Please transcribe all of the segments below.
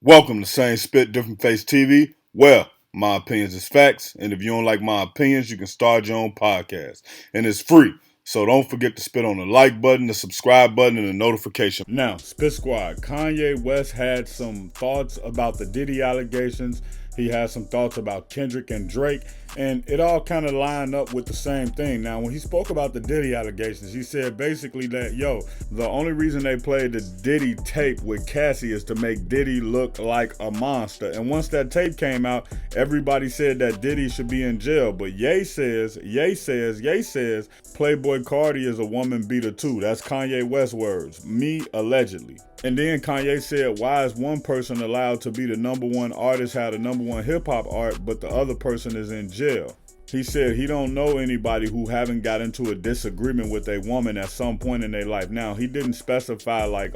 Welcome to Same Spit, Different Face TV. Well, my opinions is facts, and if you don't like my opinions, you can start your own podcast. And it's free, so don't forget to spit on the like button, the subscribe button, and the notification. Now, Spit Squad, Kanye West had some thoughts about the Diddy allegations. He had some thoughts about Kendrick and Drake, and it all kind of lined up with the same thing. Now, when he spoke about the Diddy allegations, he said basically that, the only reason they played the Diddy tape with Cassie is to make Diddy look like a monster. And once that tape came out, everybody said that Diddy should be in jail. But Ye says, Playboy Carti is a woman beater too. That's Kanye West's words. Me, allegedly. And then Kanye said, why is one person allowed to be the #1 artist, have the #1 hip hop art, but the other person is in jail? He said he don't know anybody who haven't got into a disagreement with a woman at some point in their life. Now, he didn't specify like,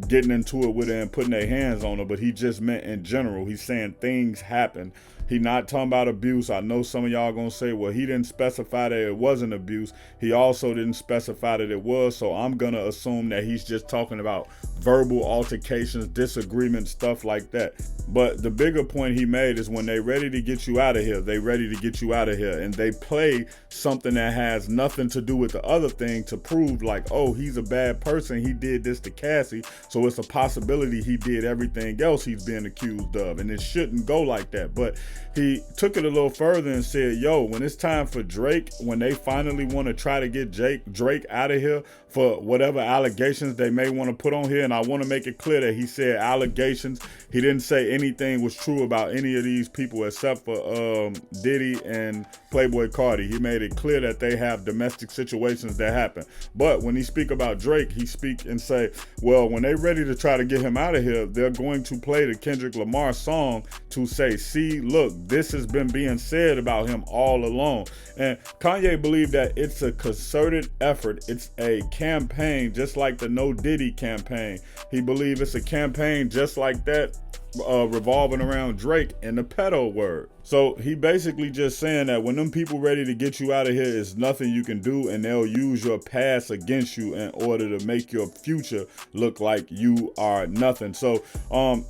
getting into it with her and putting their hands on her, but he just meant in general. He's saying things happen. He not talking about abuse. I know some of y'all gonna say, well, he didn't specify that it wasn't abuse. He also didn't specify that it was, so I'm gonna assume that he's just talking about verbal altercations, disagreements, stuff like that. But the bigger point he made is when they ready to get you out of here, they ready to get you out of here. And they play something that has nothing to do with the other thing to prove like, he's a bad person. He did this to Cassie. So it's a possibility he did everything else he's being accused of. And it shouldn't go like that. But he took it a little further and said, when it's time for Drake, when they finally want to try to get Drake out of here for whatever allegations they may want to put on here, and I want to make it clear that he said allegations. He didn't say anything was true about any of these people except for Diddy and Playboy Carti. He made it clear that they have domestic situations that happen. But when he speak about Drake, he speak and say, well, when they ready to try to get him out of here, they're going to play the Kendrick Lamar song to say, see, look, this has been being said about him all along. And Kanye believed that it's a concerted effort. It's a campaign, just like the No Diddy campaign. He believed it's a campaign just like that, revolving around Drake and the pedo word. So he basically just saying that when them people ready to get you out of here, is nothing you can do, and they'll use your past against you in order to make your future look like you are nothing. So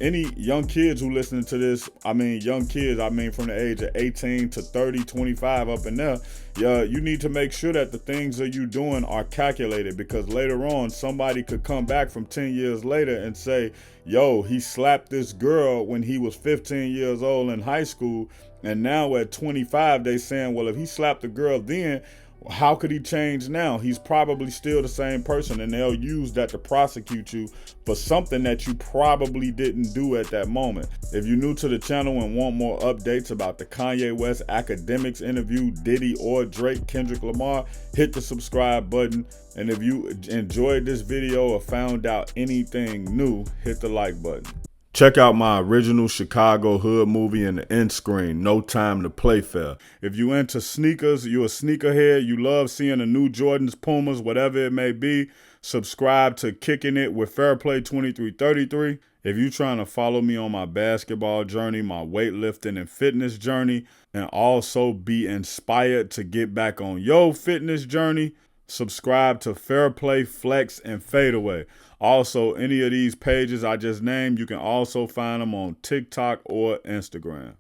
any young kids who listening to this, young kids, from the age of 18 to 30, 25 up in there, you need to make sure that the things that you're doing are calculated, because later on somebody could come back from 10 years later and say, he slapped this girl when he was 15 years old in high school, and now at 25 they saying, well, if he slapped the girl then, how could he change now? He's probably still the same person, and they'll use that to prosecute you for something that you probably didn't do at that moment. If you're new to the channel and want more updates about the Kanye West Akademiks interview, Diddy or Drake, Kendrick Lamar, hit the subscribe button. And if you enjoyed this video or found out anything new, hit the like button. Check out my original Chicago hood movie in the end screen, No Time to Play Fair. If you into sneakers, you a sneakerhead, you love seeing the new Jordans, Pumas, whatever it may be, subscribe to Kicking It with Fairplay 2333. If you trying to follow me on my basketball journey, my weightlifting and fitness journey, and also be inspired to get back on your fitness journey, subscribe to Fairplay, Flex, and Fadeaway. Also, any of these pages I just named, you can also find them on TikTok or Instagram.